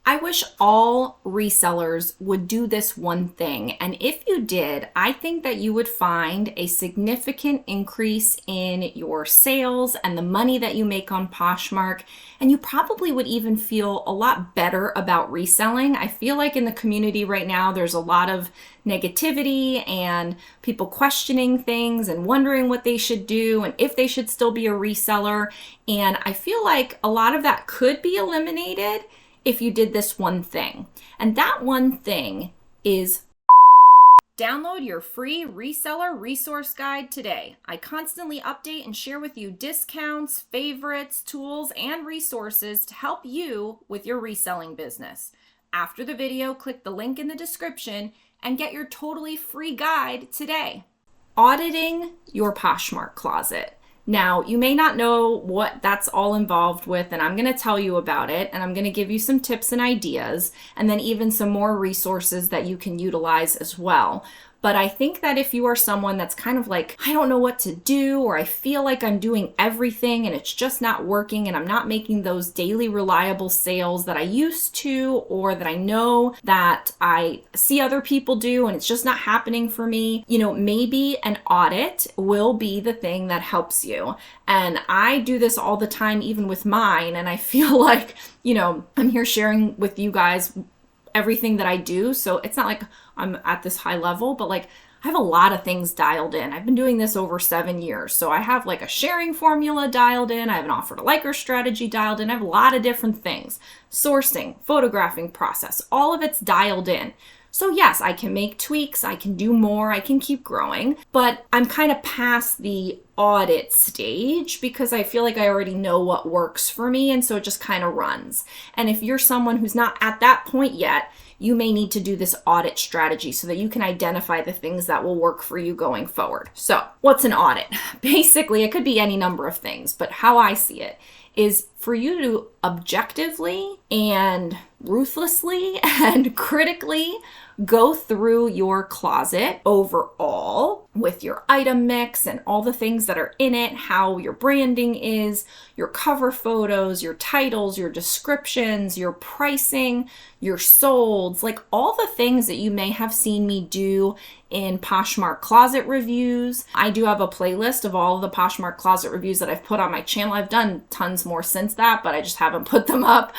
I wish all resellers would do this one thing. And if you did, I think that you would find a significant increase in your sales and the money that you make on Poshmark. And you probably would even feel a lot better about reselling. I feel like in the community right now, there's a lot of negativity and people questioning things and wondering what they should do and if they should still be a reseller. And I feel like a lot of that could be eliminated if you did this one thing. And that one thing is download your free reseller resource guide today. I constantly update and share with you discounts, favorites, tools, and resources to help you with your reselling business. After the video, click the link in the description and get your totally free guide today. Auditing your Poshmark closet. Now, you may not know what that's all involved with, and I'm going to tell you about it, and I'm going to give you some tips and ideas, and then even some more resources that you can utilize as well. But I think that if you are someone that's kind of like, I don't know what to do, or I feel like I'm doing everything and it's just not working and I'm not making those daily reliable sales that I used to, or that I know that I see other people do and it's just not happening for me, maybe an audit will be the thing that helps you. And I do this all the time, even with mine. And I feel like, I'm here sharing with you guys everything that I do. So it's not like I'm at this high level, but like I have a lot of things dialed in. I've been doing this over 7 years. So I have like a sharing formula dialed in. I have an offer to liker strategy dialed in. I have a lot of different things. Sourcing, photographing process, all of it's dialed in. So yes, I can make tweaks, I can do more, I can keep growing, but I'm kind of past the audit stage because I feel like I already know what works for me, and so it just kind of runs. And if you're someone who's not at that point yet, you may need to do this audit strategy so that you can identify the things that will work for you going forward. So what's an audit? Basically, it could be any number of things, but how I see it is for you to objectively and ruthlessly and critically go through your closet overall with your item mix and all the things that are in it, how your branding is, your cover photos, your titles, your descriptions, your pricing, your solds, like all the things that you may have seen me do in Poshmark closet reviews. I do have a playlist of all of the Poshmark closet reviews that I've put on my channel. I've done tons more since that, but I just haven't put them up.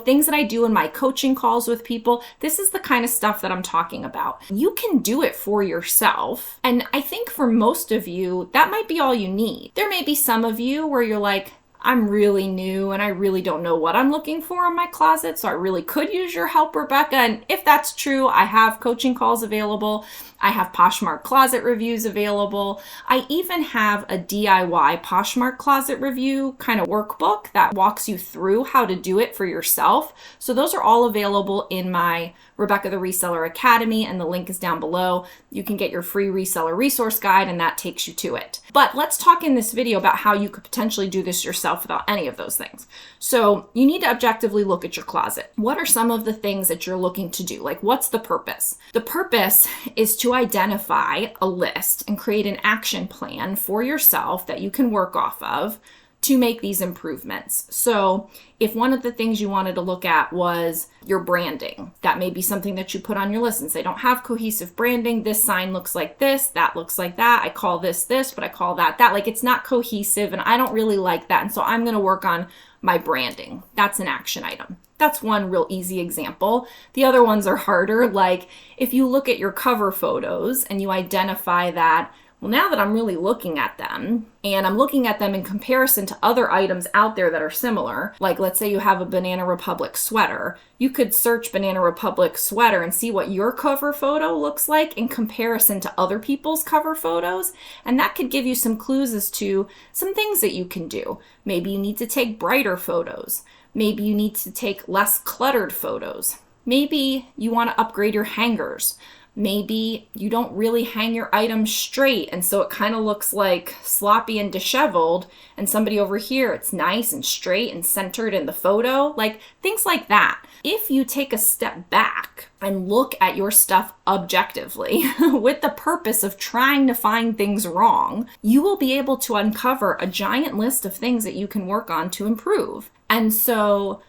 Things that I do in my coaching calls with people. This is the kind of stuff that I'm talking about. You can do it for yourself. And I think for most of you, that might be all you need. There may be some of you where you're like, I'm really new and I really don't know what I'm looking for in my closet, so I really could use your help, Rebecca. And if that's true, I have coaching calls available. I have Poshmark closet reviews available. I even have a DIY Poshmark closet review kind of workbook that walks you through how to do it for yourself. So those are all available in my Rebecca the Reseller Academy, and the link is down below. You can get your free reseller resource guide and that takes you to it. But let's talk in this video about how you could potentially do this yourself without any of those things. So you need to objectively look at your closet. What are some of the things that you're looking to do? Like, what's the purpose? The purpose is to identify a list and create an action plan for yourself that you can work off of to make these improvements. So if one of the things you wanted to look at was your branding, that may be something that you put on your list and say, don't have cohesive branding. This sign looks like this, that looks like that. I call this, but I call that. Like, it's not cohesive and I don't really like that. And so I'm going to work on my branding. That's an action item. That's one real easy example. The other ones are harder. Like if you look at your cover photos and you identify that, well, now that I'm really looking at them and I'm looking at them in comparison to other items out there that are similar, like let's say you have a Banana Republic sweater, you could search Banana Republic sweater and see what your cover photo looks like in comparison to other people's cover photos. And that could give you some clues as to some things that you can do. Maybe you need to take brighter photos. Maybe you need to take less cluttered photos. Maybe you want to upgrade your hangers. Maybe you don't really hang your items straight, and so it kind of looks like sloppy and disheveled, and somebody over here, it's nice and straight and centered in the photo, like things like that. If you take a step back and look at your stuff objectively with the purpose of trying to find things wrong, you will be able to uncover a giant list of things that you can work on to improve. And so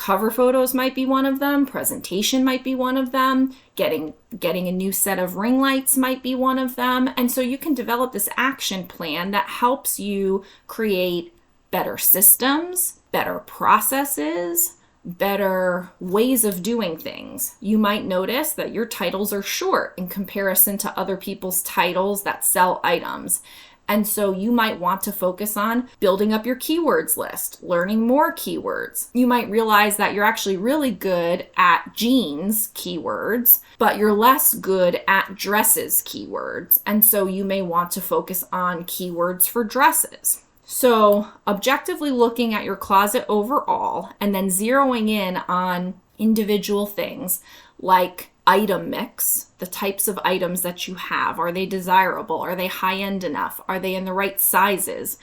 Cover photos might be one of them. Presentation might be one of them. Getting a new set of ring lights might be one of them. And so you can develop this action plan that helps you create better systems, better processes, better ways of doing things. You might notice that your titles are short in comparison to other people's titles that sell items. And so you might want to focus on building up your keywords list, learning more keywords. You might realize that you're actually really good at jeans keywords, but you're less good at dresses keywords. And so you may want to focus on keywords for dresses. So objectively looking at your closet overall and then zeroing in on individual things like item mix, the types of items that you have. Are they desirable? Are they high-end enough? Are they in the right sizes?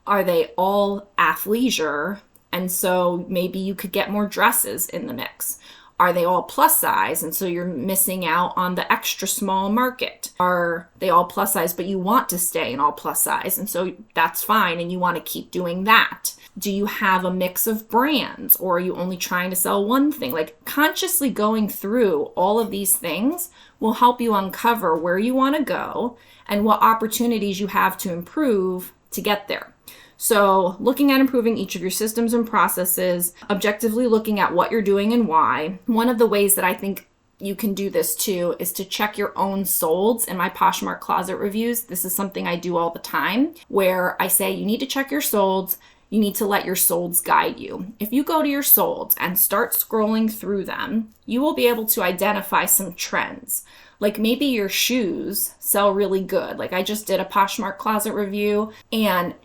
Are they all athleisure? And so maybe you could get more dresses in the mix. Are they all plus size? And so you're missing out on the extra small market. Are they all plus size, but you want to stay in all plus size? And so that's fine. And you want to keep doing that. Do you have a mix of brands, or are you only trying to sell one thing? Like, consciously going through all of these things will help you uncover where you want to go and what opportunities you have to improve to get there. So looking at improving each of your systems and processes, objectively looking at what you're doing and why. One of the ways that I think you can do this too is to check your own solds. In my Poshmark closet reviews, this is something I do all the time, where I say you need to check your solds. You need to let your solds guide you. If you go to your solds and start scrolling through them, you will be able to identify some trends. Like maybe your shoes sell really good. Like I just did a Poshmark closet review, and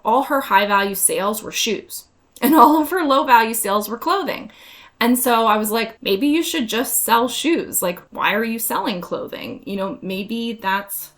all her high value sales were shoes and all of her low value sales were clothing. And so I was like, maybe you should just sell shoes. Like, why are you selling clothing? Maybe that's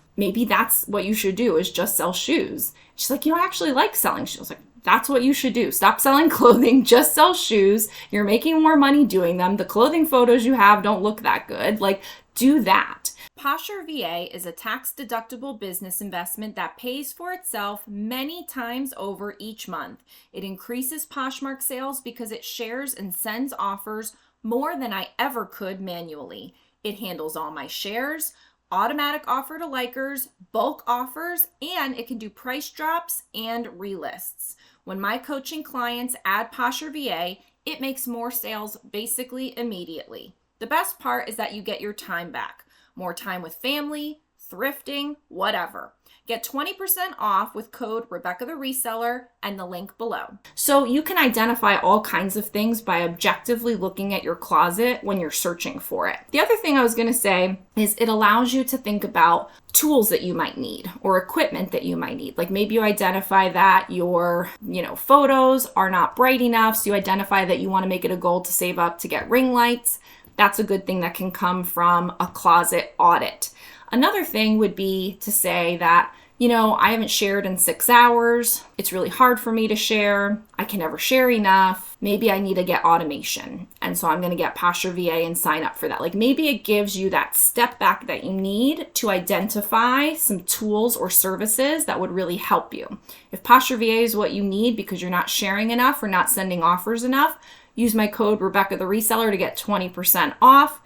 what you should do, is just sell shoes. She's like, I actually like selling shoes. I was like, that's what you should do. Stop selling clothing, just sell shoes. You're making more money doing them. The clothing photos you have don't look that good. Like, do that. Posher VA is a tax-deductible business investment that pays for itself many times over each month. It increases Poshmark sales because it shares and sends offers more than I ever could manually. It handles all my shares, automatic offer to likers, bulk offers, and it can do price drops and relists. When my coaching clients add Posher VA, it makes more sales basically immediately. The best part is that you get your time back. More time with family, thrifting, whatever. Get 20% off with code Rebecca the Reseller and the link below. So you can identify all kinds of things by objectively looking at your closet when you're searching for it. The other thing I was going to say is it allows you to think about tools that you might need or equipment that you might need. Like maybe you identify that your, photos are not bright enough. So you identify that you want to make it a goal to save up to get ring lights. That's a good thing that can come from a closet audit. Another thing would be to say that, I haven't shared in 6 hours. It's really hard for me to share. I can never share enough. Maybe I need to get automation. And so I'm going to get Posher VA and sign up for that. Like maybe it gives you that step back that you need to identify some tools or services that would really help you. If Posher VA is what you need because you're not sharing enough or not sending offers enough, use my code Rebecca the Reseller to get 20% off.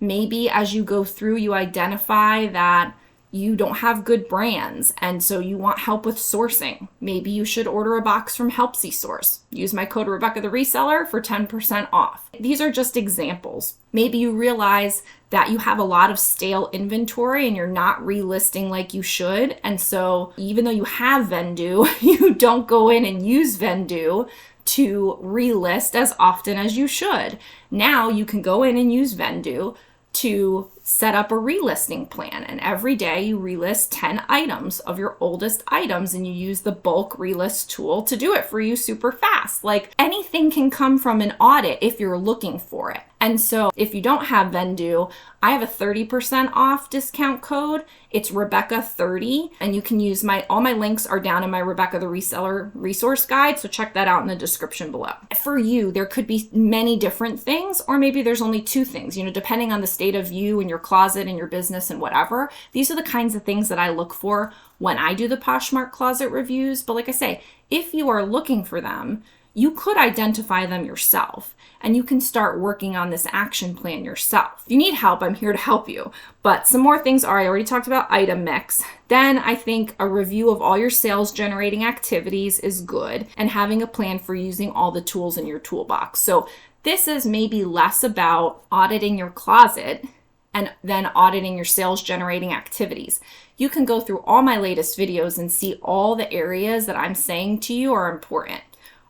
Maybe as you go through, you identify that you don't have good brands, and so you want help with sourcing. Maybe you should order a box from Helpsy Source. Use my code Rebecca the Reseller for 10% off. These are just examples. Maybe you realize that you have a lot of stale inventory and you're not relisting like you should. And so even though you have Vendoo, you don't go in and use Vendoo to relist as often as you should. Now you can go in and use Vendoo to set up a relisting plan, and every day you relist 10 items of your oldest items, and you use the bulk relist tool to do it for you super fast. Like anything can come from an audit if you're looking for it. And so if you don't have Vendoo, I have a 30% off discount code. It's Rebecca30, and you can use all my links are down in my Rebecca the Reseller resource guide. So check that out in the description below. For you, there could be many different things, or maybe there's only 2 things, depending on the state of you and your closet and your business and whatever. These are the kinds of things that I look for when I do the Poshmark closet reviews. But like I say, if you are looking for them, you could identify them yourself and you can start working on this action plan yourself. If you need help, I'm here to help you. But some more things are, I already talked about item mix. Then I think a review of all your sales generating activities is good, and having a plan for using all the tools in your toolbox. So this is maybe less about auditing your closet and then auditing your sales generating activities. You can go through all my latest videos and see all the areas that I'm saying to you are important.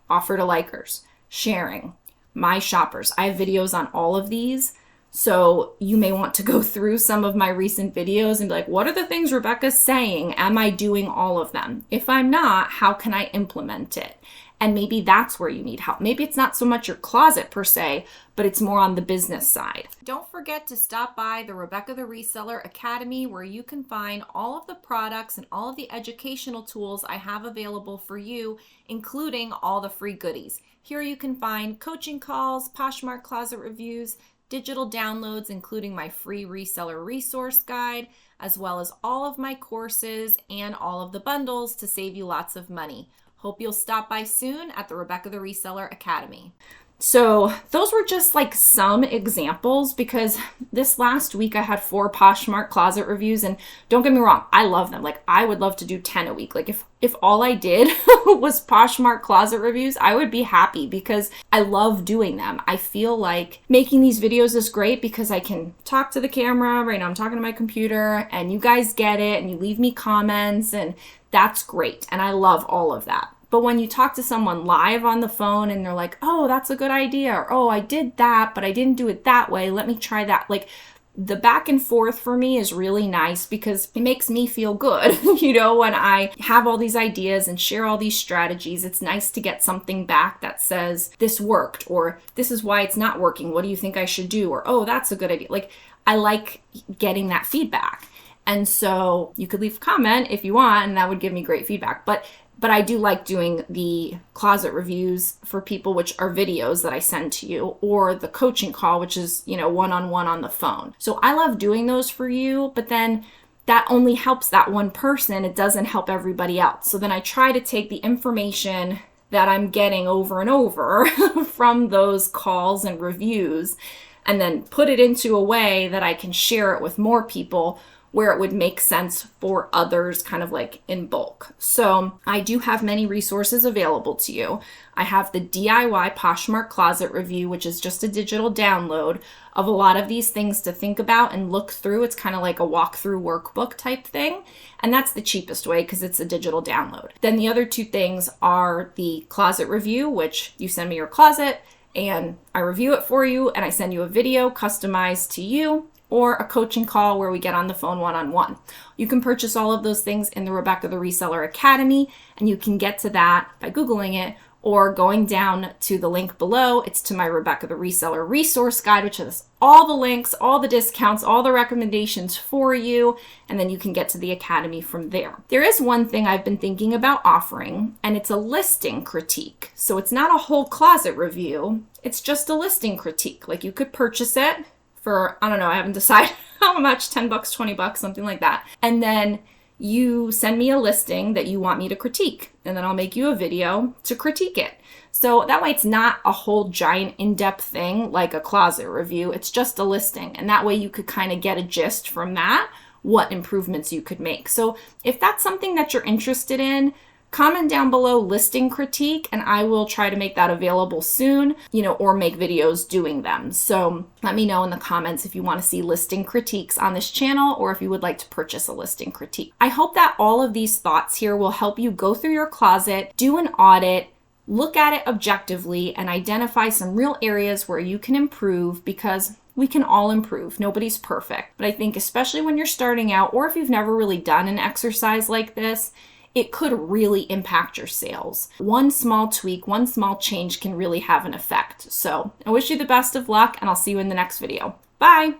Offer to likers, sharing, my shoppers. I have videos on all of these. So you may want to go through some of my recent videos and be like, what are the things Rebecca's saying? Am I doing all of them? If I'm not, how can I implement it? And maybe that's where you need help. Maybe it's not so much your closet per se, but it's more on the business side. Don't forget to stop by the Rebecca the Reseller Academy, where you can find all of the products and all of the educational tools I have available for you, including all the free goodies. Here you can find coaching calls, Poshmark closet reviews, digital downloads, including my free reseller resource guide, as well as all of my courses and all of the bundles to save you lots of money. Hope you'll stop by soon at the Rebecca the Reseller Academy. So those were just like some examples, because this last week I had 4 Poshmark closet reviews, and don't get me wrong, I love them. Like, I would love to do 10 a week. Like if all I did was Poshmark closet reviews, I would be happy because I love doing them. I feel like making these videos is great because I can talk to the camera. Right now I'm talking to my computer and you guys get it and you leave me comments, and that's great. And I love all of that. But when you talk to someone live on the phone and they're like, oh, that's a good idea, or oh, I did that, but I didn't do it that way, let me try that. Like, the back and forth for me is really nice because it makes me feel good. When I have all these ideas and share all these strategies, it's nice to get something back that says this worked, or this is why it's not working. What do you think I should do? Or, oh, that's a good idea. Like, I like getting that feedback. And so you could leave a comment if you want, and that would give me great feedback. But I do like doing the closet reviews for people, which are videos that I send to you, or the coaching call, which is, one-on-one on the phone. So I love doing those for you, but then that only helps that one person. It doesn't help everybody else. So then I try to take the information that I'm getting over and over from those calls and reviews and then put it into a way that I can share it with more people, where it would make sense for others, kind of like in bulk. So I do have many resources available to you. I have the DIY Poshmark closet review, which is just a digital download of a lot of these things to think about and look through. It's kind of like a walkthrough workbook type thing. And that's the cheapest way because it's a digital download. Then the other 2 things are the closet review, which you send me your closet and I review it for you and I send you a video customized to you, or a coaching call where we get on the phone one-on-one. You can purchase all of those things in the Rebecca the Reseller Academy, and you can get to that by Googling it or going down to the link below. It's to my Rebecca the Reseller resource guide, which has all the links, all the discounts, all the recommendations for you, and then you can get to the Academy from there. There is one thing I've been thinking about offering, and it's a listing critique. So it's not a whole closet review, it's just a listing critique. Like, you could purchase it for, I don't know, I haven't decided how much, $10, $20, something like that. And then you send me a listing that you want me to critique, and then I'll make you a video to critique it. So that way it's not a whole giant in-depth thing like a closet review. It's just a listing. And that way you could kind of get a gist from that, what improvements you could make. So if that's something that you're interested in, comment down below listing critique, and I will try to make that available soon, or make videos doing them. So let me know in the comments if you want to see listing critiques on this channel, or if you would like to purchase a listing critique. I hope that all of these thoughts here will help you go through your closet, do an audit, look at it objectively, and identify some real areas where you can improve, because we can all improve. Nobody's perfect. But I think especially when you're starting out, or if you've never really done an exercise like this, it could really impact your sales. One small tweak, one small change can really have an effect. So I wish you the best of luck, and I'll see you in the next video. Bye.